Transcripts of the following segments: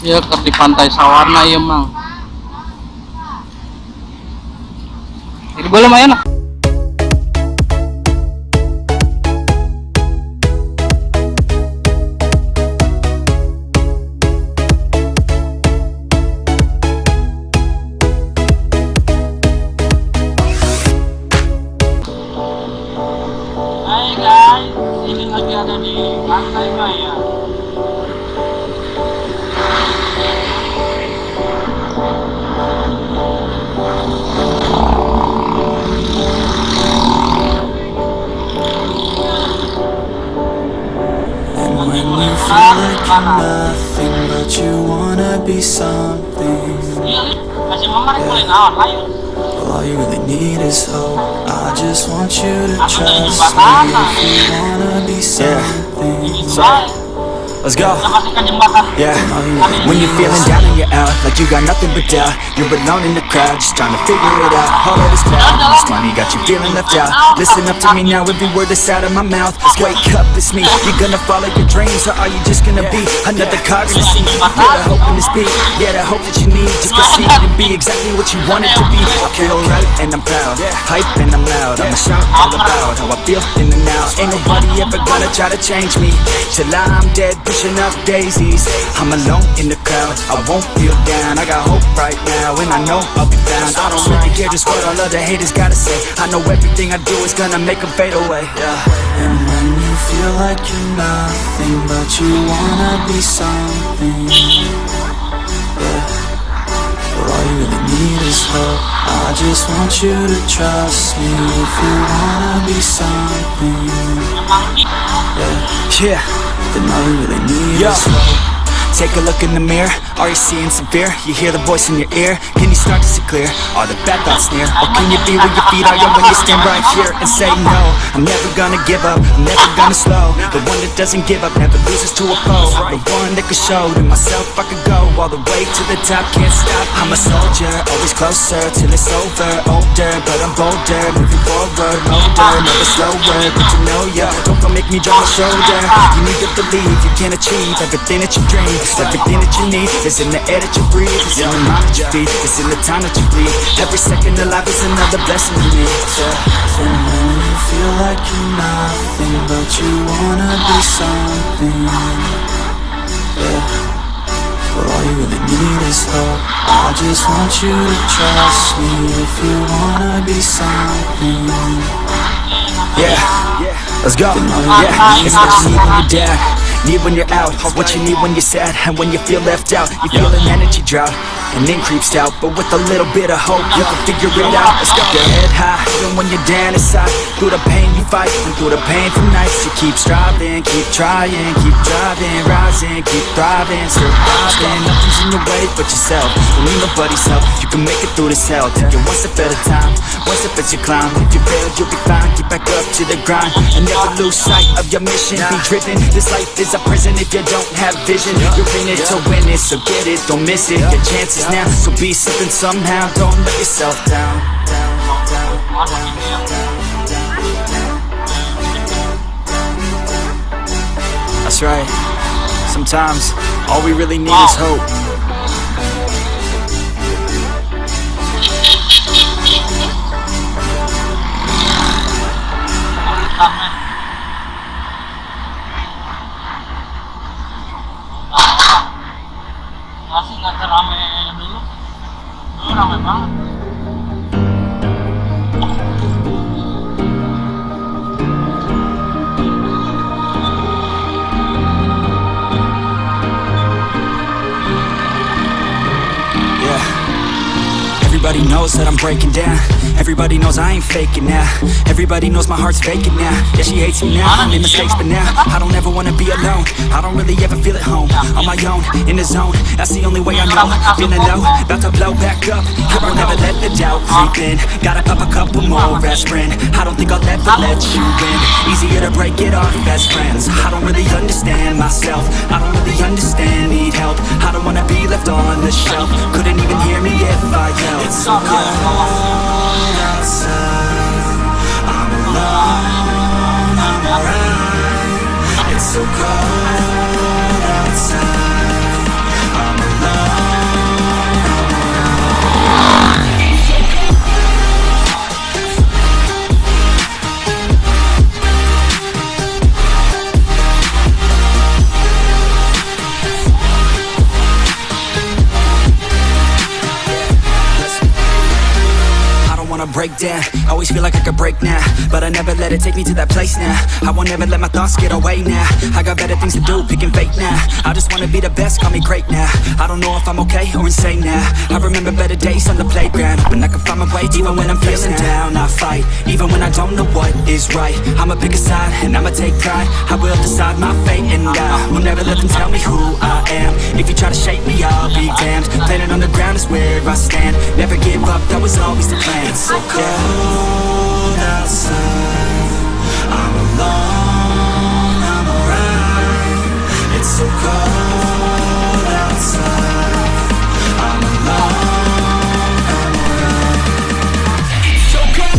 Ya ke di Pantai Sawarna ya mang. Jadi boleh main lah. Hai guys, ini lagi ada di Pantai Maya. Nothing but you wanna be something. Well, all you really need is hope. I just want you to trust me if you wanna be something. Let's go. Yeah. When you're feeling down and you're out, like you got nothing but doubt, you're alone in the crowd, just trying to figure it out. All of this cloud, this money got you feeling left out. Listen up to me now, every word that's out of my mouth. Wake up, it's me. You're gonna follow your dreams, or are you just gonna be another card in the sea? Feel the hope in this beat, yeah, the hope that you need to proceed and be exactly what you want it to be. I feel right and I'm proud, hype and I'm loud. I'ma shout all about how I feel in the now. Ain't nobody ever gonna try to change me till I'm dead, pushing up daisies. I'm alone in the crowd, I won't feel down. I got hope right now and I know I'll be found. I don't really care just what all other haters gotta say. I know everything I do is gonna make them fade away, yeah. And when you feel like you're nothing but you wanna be something, yeah. Well, all you really need is hope. I just want you to trust me if you wanna be something, yeah. Then all you really need is hope. Take a look in the mirror, are you seeing some fear? You hear the voice in your ear, can you start to see clear? Are the bad thoughts near? Or can you be where your feet are when you stand right here and say no? I'm never gonna give up, I'm never gonna slow. The one that doesn't give up never loses to a foe. The one that could show to myself I could go all the way to the top, can't stop. I'm a soldier, always closer till it's over. Older, but I'm bolder, moving forward, older, never slower. But you know ya, don't go make me drop my shoulder. You need to believe you can achieve everything that you dream. Everything that you need is in the air that you breathe. It's in the mind that you feed, it's in the time that you bleed. Every second of life is another blessing to me, yeah. And when you feel like you're nothing but you wanna be something, yeah. Well, all you really need is hope. I just want you to trust me if you wanna be something, yeah. Let's go, yeah. It's what you need when you're down, need when you're out, what you need when you're sad, and when you feel left out. You feel an energy drought, and then creeps out, but with a little bit of hope, you can figure it out. Let's get your head high, even when you're down inside. Through the pain you fight, and through the painful nights, you keep striving, keep trying, keep driving, rising, keep thriving, surviving. Nothing's in your way but yourself, don't need nobody's help. You can make it through this hell, take it one step at a time, one step as you climb. If you fail, you'll be fine, get back up to the grind, and never lose sight of your mission. Be driven, this life is a prison if you don't have vision. You're in it to win it, so get it, don't miss it. Your chances now, so be something somehow. Don't let yourself down. That's right. Sometimes all we really need is hope. Masih nggak serame dulu rame banget. Everybody knows that I'm breaking down. Everybody knows I ain't faking now. Everybody knows my heart's vacant now. Yeah, she hates me now, I made mistakes, but now I don't ever wanna be alone. I don't really ever feel at home. On my own, in the zone, that's the only way I know. Feeling low, about to blow back up. Here I'll never let the doubt creep in. Gotta pop a couple more aspirin. I don't think I'll ever let you in. Easier to break it off as friends. I don't really understand myself. I don't really understand, need help. I don't wanna be left on the shelf. Couldn't even hear me if I yelled. It's so cold outside, I'm alone, I'm alright. It's so cold outside, I'm alone. break down. Always feel like I could break now, but I never let it take me to that place now. I won't ever let my thoughts get away now. I got better things to do, picking fate now. I just wanna be the best, call me great now. I don't know if I'm okay or insane now. I remember better days on the playground, hoping I can find my way even when I'm feeling down. I fight, even when I don't know what is right. I'ma pick a side and I'ma take pride. I will decide my fate and I will never let them tell me who I am. If you try to shape me, I'll be damned. Planet on the ground is where I stand. Never give up, that was always the plan. It's so cold outside, I'm alone, I'm alright. It's so cold outside, I'm alone, I'm alright. It's so cold.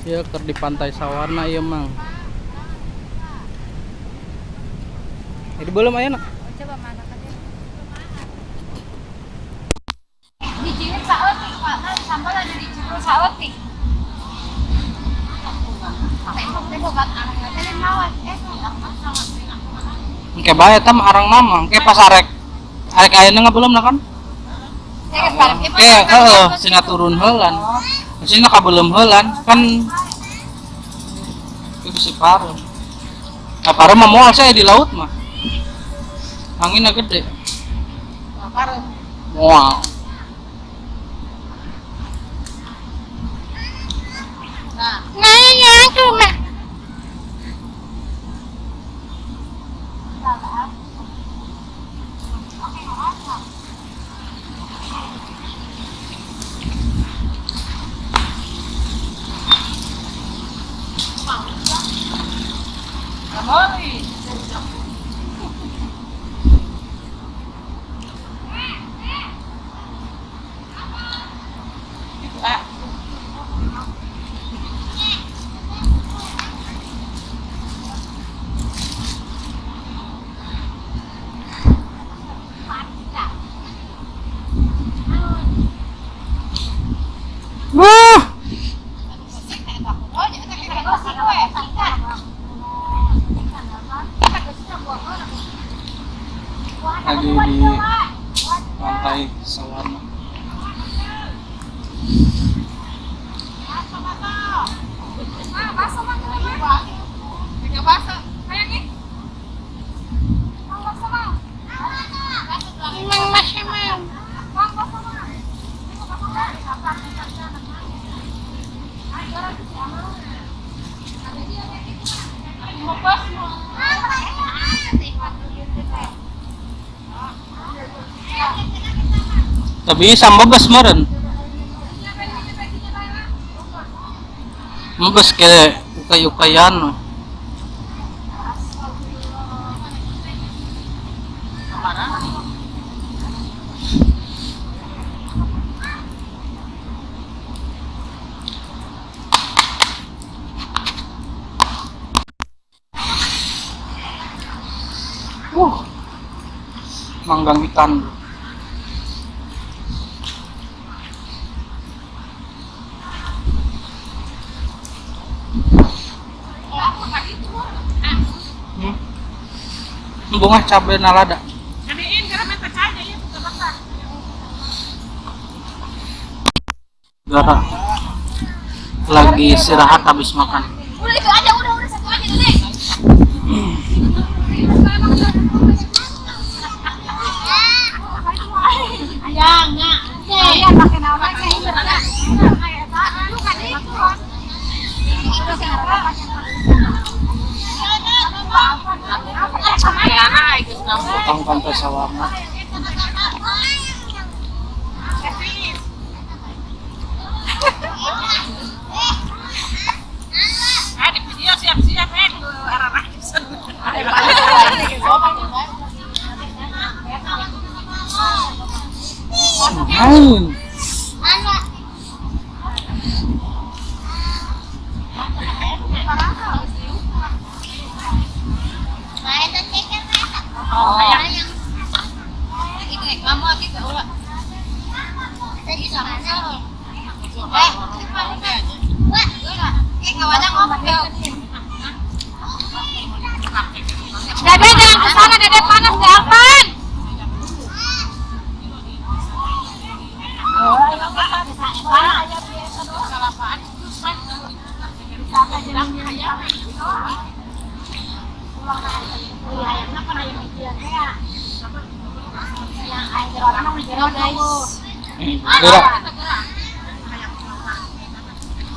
Ya di Pantai Sawarna ya mang. Jadi belum ayo nak. Coba mana tadi? Di Cilik saeutik, Pak. Kan sampel ada di Cilik saeutik. Teh bobat arang teh mawat. Engke bae tam arang nama, engke pas arek ayeuna belum na kan? Sina turun heulan. Sina kabelum heulan kan itu bisa paru. Nah, paru mah moal saya di laut mah. Anginnya gede. Paru. Wow. Nah, cuma. Lagi di Pantai Sawarna. Tapi sama bebas meren. Mebes ke ukay-ukayan. Manggang ikan. Bunga cabai nalada. Gara lagi istirahat habis makan. Udah itu aja, udah satu aja deh. Ayah enggak. Ayah pakai nama kayak berada. Lu kan itu. Udah kenapa pakai. Ya, pulang Pantai Sawarna. Di video siap-siap arah-arah. Dede jangan kesana, Dede panas gapan. Gerak.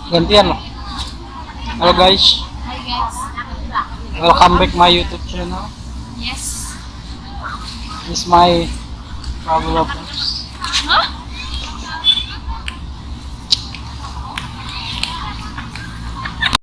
Gantian lah. Halo guys. Hai guys. Welcome back my YouTube channel. Yes. This is my travel vlogs.